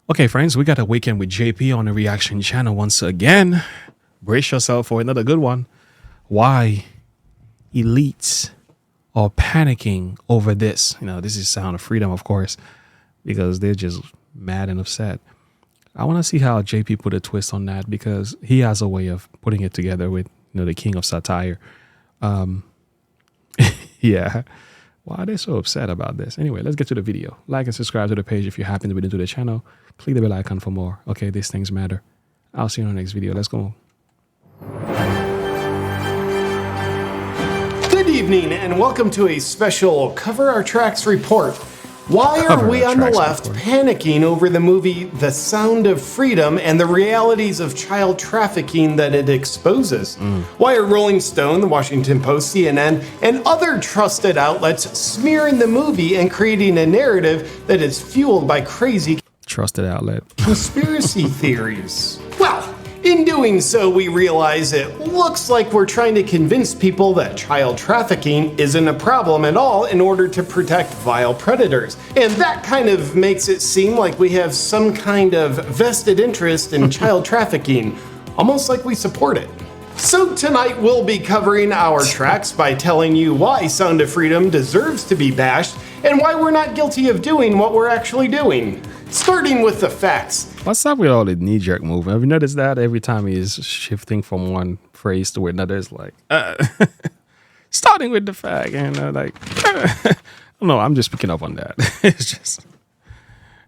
Okay, friends, we got a weekend with JP on the reaction channel once again. Brace yourself for another good one. Why elites are panicking over this? You know, this is Sound of Freedom, of course, because they're just mad and upset. I want to see how JP put a twist on that because he has a way of putting it together with, the king of satire. Yeah. Why are they so upset about this? Anyway, let's get to the video. Like and subscribe to the page if you happen to be new to the channel. Click the bell icon for more. Okay, these things matter. I'll see you in the next video. Let's go. Good evening and welcome to a special Cover Our Tracks report. Why are we on the left panicking over the movie The Sound of Freedom and the realities of child trafficking that it exposes? Why are Rolling Stone, The Washington Post, CNN, and other trusted outlets smearing the movie and creating a narrative that is fueled by crazy trusted outlet conspiracy theories? Well, in doing so, we realize it looks like we're trying to convince people that child trafficking isn't a problem at all in order to protect vile predators. And that kind of makes it seem like we have some kind of vested interest in child trafficking, almost like we support it. So tonight we'll be covering our tracks by telling you why Sound of Freedom deserves to be bashed and why we're not guilty of doing what we're actually doing. Starting with the facts. What's up with all the knee-jerk movement? Have you noticed that every time he's shifting from one phrase to another, it's like, starting with the fact, and no, I'm just picking up on that. It's just,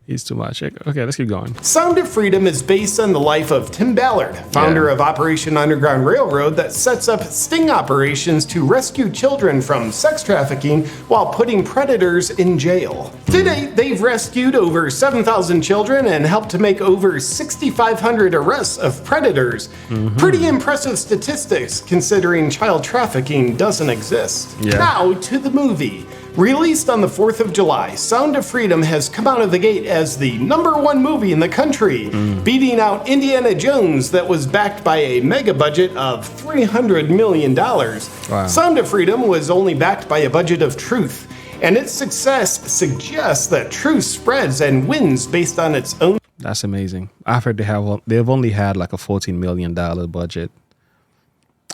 he's too much. Okay, let's keep going. Sound of Freedom is based on the life of Tim Ballard, founder of Operation Underground Railroad that sets up sting operations to rescue children from sex trafficking while putting predators in jail. To date, they've rescued over 7,000 children and helped to make over 6,500 arrests of predators. Pretty impressive statistics considering child trafficking doesn't exist. Now to the movie. Released on the 4th of July, Sound of Freedom has come out of the gate as the #1 movie in the country, beating out Indiana Jones that was backed by a mega budget of $300 million. Wow. Sound of Freedom was only backed by a budget of truth, and its success suggests that truth spreads and wins based on its own. That's amazing. I've heard they've only had like a $14 million budget,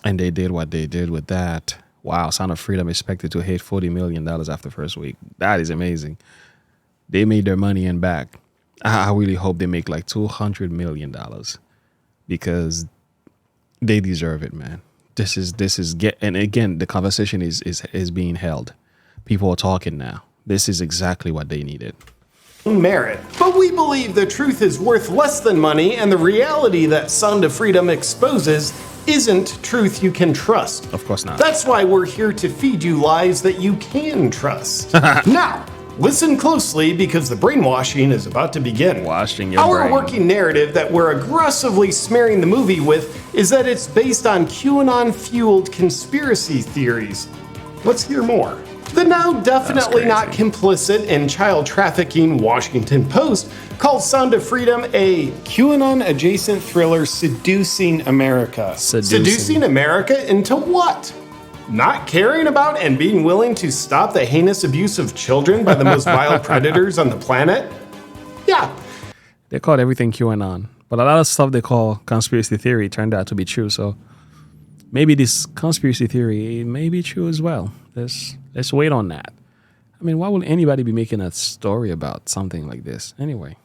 and they did what they did with that. Wow, Sound of Freedom expected to hit $40 million after first week. That is amazing. They made their money and back. I really hope they make like $200 million because they deserve it, man. And again, the conversation is being held. People are talking now. This is exactly what they needed. Merit. But we believe the truth is worth less than money, and the reality that Sound of Freedom exposes isn't truth you can trust. Of course not. That's why we're here to feed you lies that you can trust. Now, listen closely because the brainwashing is about to begin. Washing your Our brain. working narrative that we're aggressively smearing the movie with is that it's based on QAnon-fueled conspiracy theories. Let's hear more. The now definitely not complicit in child trafficking Washington Post called Sound of Freedom a QAnon-adjacent thriller seducing America. Seducing America into what? Not caring about and being willing to stop the heinous abuse of children by the most vile predators on the planet? Yeah. They called everything QAnon, but a lot of stuff they call conspiracy theory turned out to be true. So maybe this conspiracy theory may be true as well. Let's wait on that. I mean, why would anybody be making a story about something like this anyway?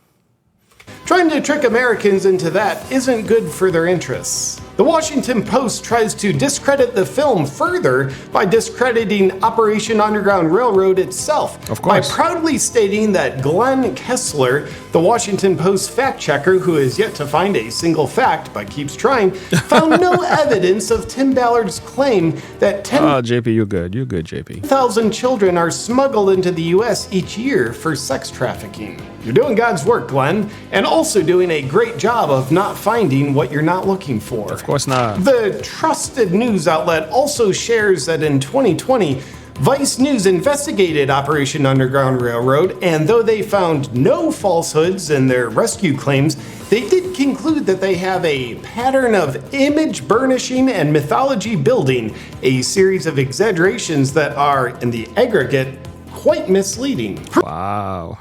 Trying to trick Americans into that isn't good for their interests. The Washington Post tries to discredit the film further by discrediting Operation Underground Railroad itself. Of course. By proudly stating that Glenn Kessler, the Washington Post fact checker who has yet to find a single fact but keeps trying, found no evidence of Tim Ballard's claim that 10,000 JP, you're good. You're good, JP. children are smuggled into the U.S. each year for sex trafficking. You're doing God's work, Glenn, and also doing a great job of not finding what you're not looking for. Of course not. The trusted news outlet also shares that in 2020, Vice News investigated Operation Underground Railroad, and though they found no falsehoods in their rescue claims, they did conclude that they have a pattern of image burnishing and mythology building, a series of exaggerations that are, in the aggregate, quite misleading. Wow.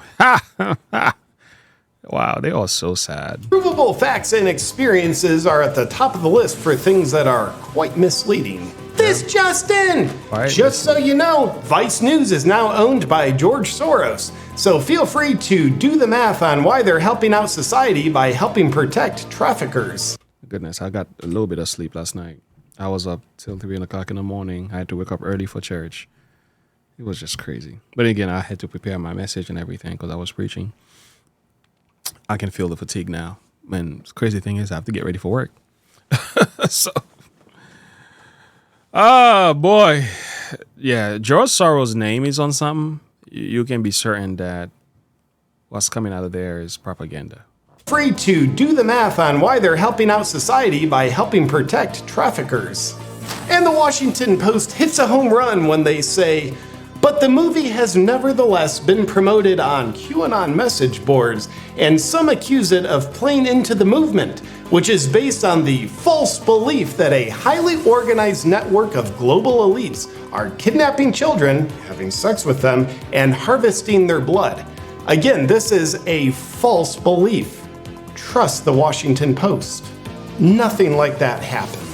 Wow, they are so sad. Provable facts and experiences are at the top of the list for things that are quite misleading. This just in! Right, Just so you know, Vice News is now owned by George Soros. So feel free to do the math on why they're helping out society by helping protect traffickers. Goodness, I got a little bit of sleep last night. I was up till 3 o'clock in the morning. I had to wake up early for church. It was just crazy. But again, I had to prepare my message and everything because I was preaching. I can feel the fatigue now. And the crazy thing is I have to get ready for work. So, boy. Yeah, George Soros' name is on something. You can be certain that what's coming out of there is propaganda. Free to do the math on why they're helping out society by helping protect traffickers. And the Washington Post hits a home run when they say, but the movie has nevertheless been promoted on QAnon message boards, and some accuse it of playing into the movement, which is based on the false belief that a highly organized network of global elites are kidnapping children, having sex with them, and harvesting their blood. Again, this is a false belief. Trust the Washington Post. Nothing like that happens.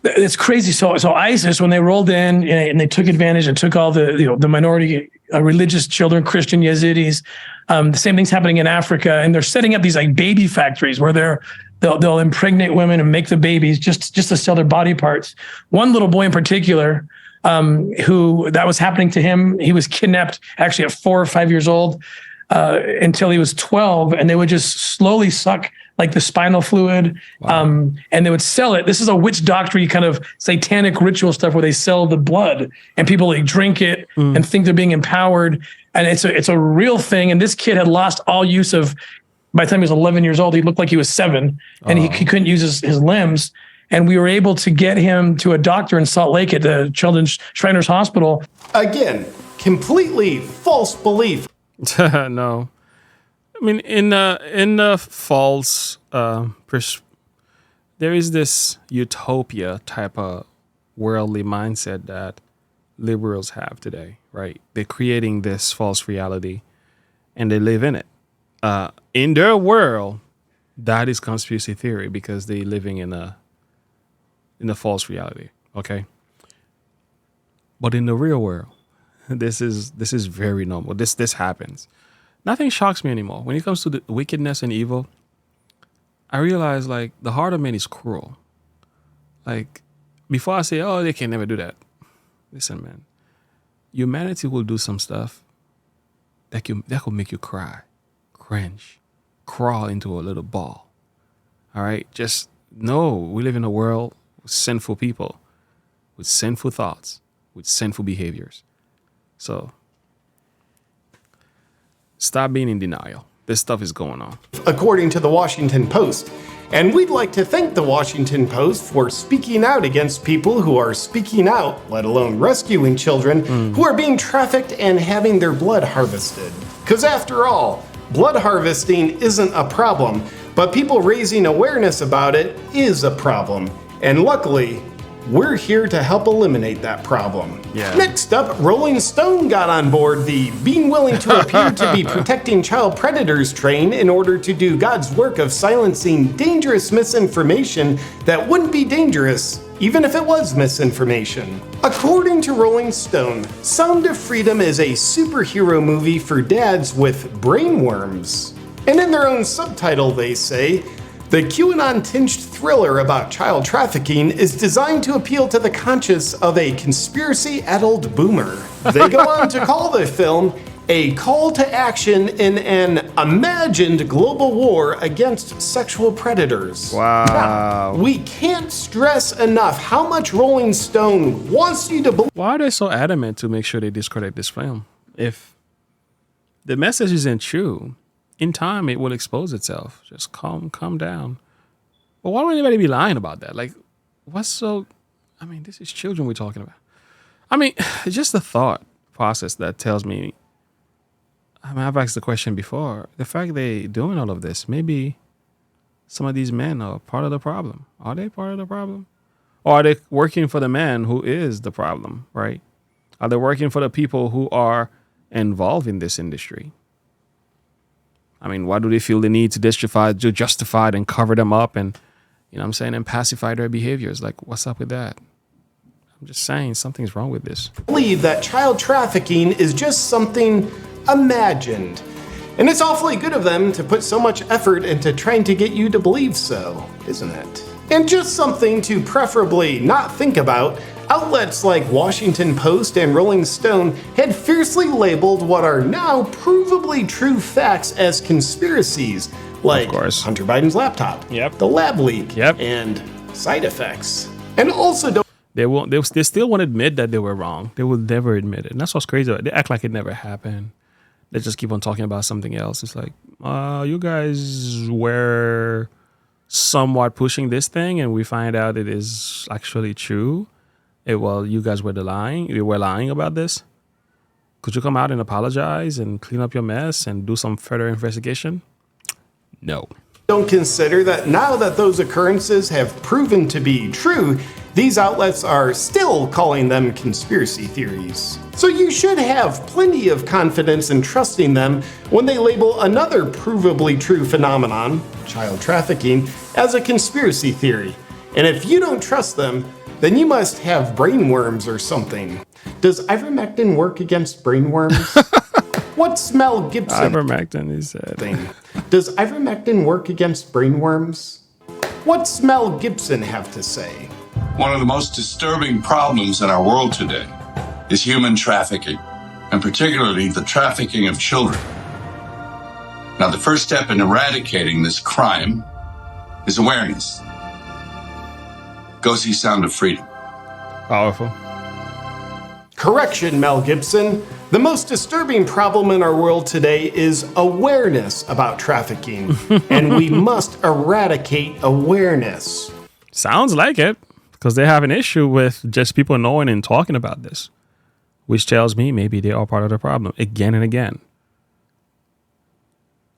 It's crazy. So ISIS, when they rolled in and they took advantage and took all the minority religious children, Christian Yazidis, the same thing's happening in Africa, and they're setting up these like baby factories where they'll impregnate women and make the babies just to sell their body parts. One little boy in particular, who that was happening to him, he was kidnapped actually at 4 or 5 years old until he was 12, and they would just slowly suck like the spinal fluid, and they would sell it. This is a witch doctrine kind of satanic ritual stuff where they sell the blood and people like drink it and think they're being empowered. And it's a real thing. And this kid had lost all use of, by the time he was 11 years old, he looked like he was 7 and he couldn't use his limbs. And we were able to get him to a doctor in Salt Lake at the Children's Shriners Hospital. Again, completely false belief. No. I mean, in the false, there is this utopia type of worldly mindset that liberals have today, right? They're creating this false reality, and they live in it. In their world, that is conspiracy theory because they're living in a false reality. Okay, but in the real world, this is very normal. This happens. Nothing shocks me anymore. When it comes to the wickedness and evil, I realize like the heart of man is cruel. Like before I say, oh, they can never do that. Listen, man, humanity will do some stuff that could make you cry, cringe, crawl into a little ball. All right, just know we live in a world with sinful people, with sinful thoughts, with sinful behaviors. So stop being in denial. This stuff is going on. According to the Washington Post. And we'd like to thank the Washington Post for speaking out against people who are speaking out, let alone rescuing children, who are being trafficked and having their blood harvested. Because after all, blood harvesting isn't a problem, but people raising awareness about it is a problem. And luckily, we're here to help eliminate that problem. Yeah. Next up, Rolling Stone got on board the being willing to appear to be protecting child predators train in order to do God's work of silencing dangerous misinformation that wouldn't be dangerous even if it was misinformation. According to Rolling Stone, Sound of Freedom is a superhero movie for dads with brainworms. And in their own subtitle, they say, the QAnon-tinged thriller about child trafficking is designed to appeal to the conscience of a conspiracy-addled boomer. They go on to call the film a call to action in an imagined global war against sexual predators. Wow. Now, we can't stress enough how much Rolling Stone wants you to believe. Why are they so adamant to make sure they discredit this film? If the message isn't true, in time it will expose itself. Just calm down. But why would anybody be lying about that? Like, what's so? I mean, this is children we're talking about. I mean, it's just the thought process that tells me. I mean, I've asked the question before. The fact they doing all of this, maybe some of these men are part of the problem. Are they part of the problem? Or are they working for the man who is the problem, right? Are they working for the people who are involved in this industry? I mean, why do they feel the need to justify it and cover them up and, you know what I'm saying, and pacify their behaviors? Like, what's up with that? I'm just saying something's wrong with this. Believe that child trafficking is just something imagined. And it's awfully good of them to put so much effort into trying to get you to believe so, isn't it? And just something to preferably not think about, outlets like Washington Post and Rolling Stone had fiercely labeled what are now provably true facts as conspiracies, like Hunter Biden's laptop, the lab leak, and side effects. And also don't they still won't admit that they were wrong. They will never admit it. And that's what's crazy. They act like it never happened. They just keep on talking about something else. It's like, you guys were somewhat pushing this thing and we find out it is actually true. Well, you guys were lying. You were lying about this. Could you come out and apologize and clean up your mess and do some further investigation? No. Don't consider that now that those occurrences have proven to be true, these outlets are still calling them conspiracy theories. So you should have plenty of confidence in trusting them when they label another provably true phenomenon, child trafficking, as a conspiracy theory. And if you don't trust them, then you must have brainworms or something. Does ivermectin work against brainworms? What's Mel Gibson? Ivermectin, he said. Does ivermectin work against brainworms? What's Mel Gibson have to say? One of the most disturbing problems in our world today is human trafficking, and particularly the trafficking of children. Now, the first step in eradicating this crime is awareness. Go see Sound of Freedom. Powerful. Correction, Mel Gibson. The most disturbing problem in our world today is awareness about trafficking, and we must eradicate awareness. Sounds like it, because they have an issue with just people knowing and talking about this, which tells me maybe they are part of the problem again and again.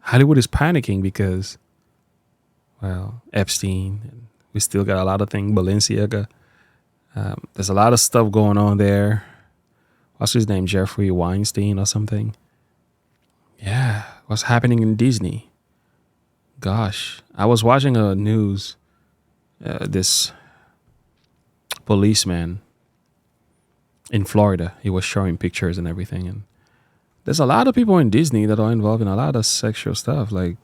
Hollywood is panicking because, well, Epstein, and we still got a lot of things, Balenciaga. There's a lot of stuff going on there. What's his name? Jeffrey Weinstein or something? Yeah. What's happening in Disney? Gosh. I was watching a news. This policeman in Florida, he was showing pictures and everything. And there's a lot of people in Disney that are involved in a lot of sexual stuff. Like,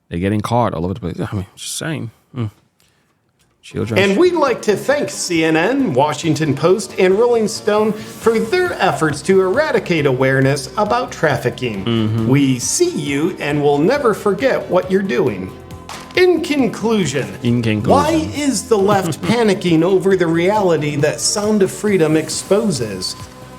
they're getting caught all over the place. I mean, just saying. Children. And we'd like to thank CNN, Washington Post, and Rolling Stone for their efforts to eradicate awareness about trafficking. We see you and will never forget what you're doing. In conclusion, why is the left panicking over the reality that Sound of Freedom exposes?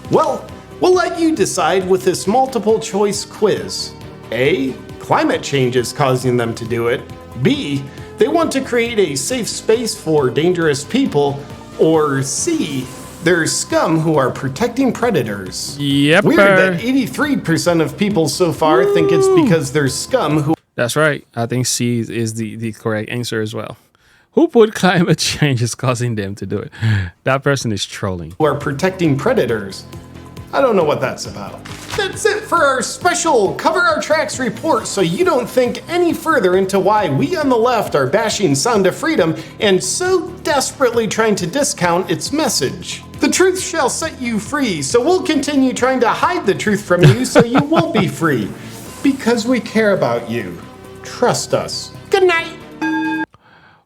Well, we'll let you decide with this multiple choice quiz. A, climate change is causing them to do it. B, they want to create a safe space for dangerous people. Or C, there's scum who are protecting predators. Yep. Weird that 83% of people so far think it's because there's scum who... That's right. I think C is the correct answer as well. Who put climate change is causing them to do it? That person is trolling. Who are protecting predators. I don't know what that's about. That's it for our special Cover Our Tracks report, so you don't think any further into why we on the left are bashing Sound of Freedom and so desperately trying to discount its message. The truth shall set you free, so we'll continue trying to hide the truth from you so you won't be free. Because we care about you. Trust us. Good night.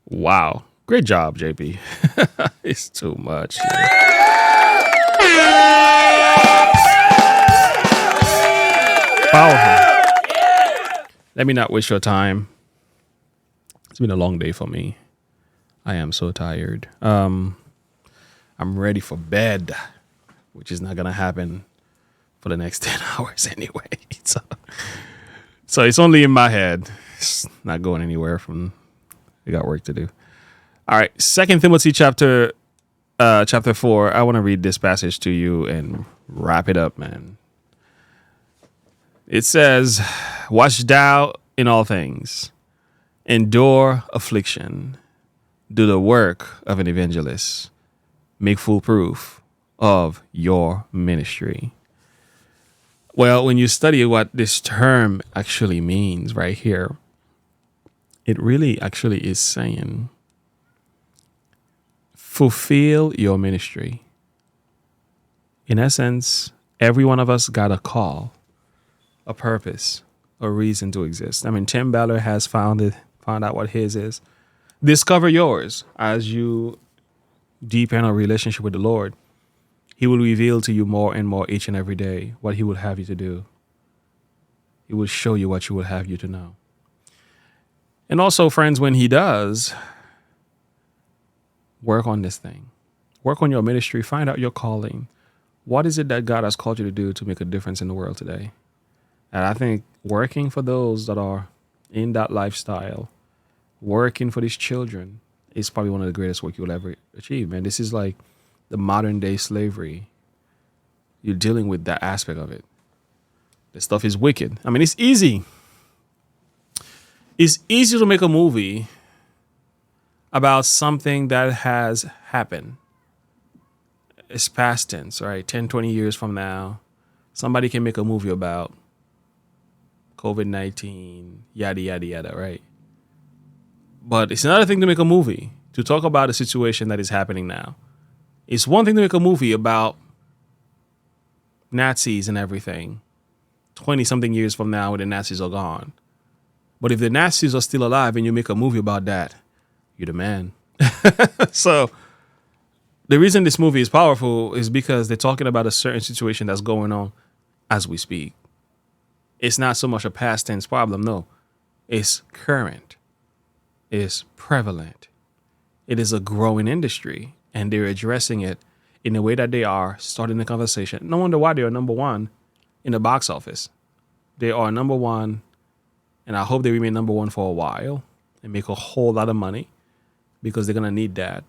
Wow. Great job, JP. It's too much. Powerful. Let me not waste your time. It's been a long day for me. I am so tired. I'm ready for bed, which is not going to happen for the next 10 hours anyway. So it's only in my head. It's not going anywhere we got work to do. All right. 2 Timothy chapter 4. I want to read this passage to you and wrap it up, man. It says, watch thou in all things, endure affliction, do the work of an evangelist, make full proof of your ministry. Well, when you study what this term actually means right here, it really actually is saying fulfill your ministry. In essence, every one of us got a call, a purpose, a reason to exist. I mean, Tim Ballard has found out what his is. Discover yours as you deepen a relationship with the Lord. He will reveal to you more and more each and every day what he will have you to do. He will show you what he will have you to know. And also, friends, when he does, work on this thing. Work on your ministry. Find out your calling. What is it that God has called you to do to make a difference in the world today? And I think working for those that are in that lifestyle, working for these children, is probably one of the greatest work you'll ever achieve, man. This is like the modern day slavery. You're dealing with that aspect of it. This stuff is wicked. I mean, it's easy. It's easy to make a movie about something that has happened. It's past tense, right? 10, 20 years from now, somebody can make a movie about COVID-19, yada, yada, yada, right? But it's another thing to make a movie to talk about a situation that is happening now. It's one thing to make a movie about Nazis and everything 20-something years from now when the Nazis are gone. But if the Nazis are still alive and you make a movie about that, you're the man. So the reason this movie is powerful is because they're talking about a certain situation that's going on as we speak. It's not so much a past tense problem. No, it's current. It's prevalent. It is a growing industry, and they're addressing it in the way that they are, starting the conversation. No wonder why they are number one in the box office. They are number one, and I hope they remain number one for a while and make a whole lot of money, because they're going to need that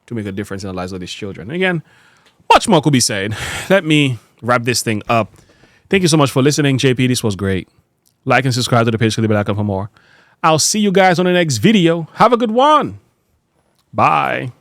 to make a difference in the lives of these children. Again, much more could be said. Let me wrap this thing up. Thank you so much for listening, JP. This was great. Like and subscribe to the page, click the bell icon for more. I'll see you guys on the next video. Have a good one. Bye.